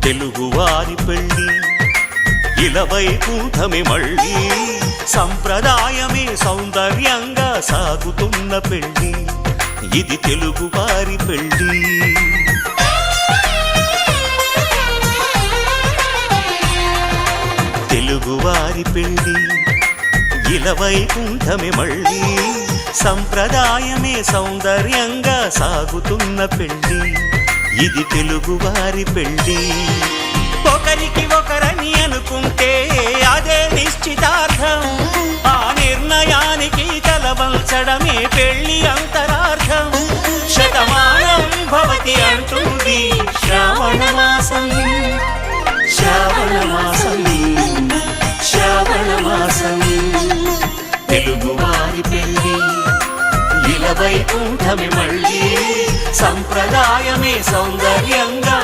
తెలుగువారి పెళ్ళి ఇలవైకుంఠమే మళ్ళీ సంప్రదాయమే సౌందర్యంగా సాగుతున్న పెళ్ళి ఇది తెలుగువారి పెళ్ళి తెలుగువారి పెళ్ళి ఇలవైకుంఠమే మళ్ళీ సంప్రదాయమే సౌందర్యంగా సాగుతున్న పెళ్ళి ఇది తెలుగువారి పెళ్ళి ఒకరికి ఒకరని అనుకుంటే అదే నిశ్చితార్థం ఆ నిర్ణయానికి తలవంచడమే పెళ్ళి అంతరార్థం శతమానం భవతి అంటుంది శ్రావణ మాసం శ్రావణ మాసం శ్రావణ మాసం తెలుగువారి పెళ్ళి ఇలవైకుంఠమే మళ్ళీ సంప్రదాయమే సౌందర్యంగా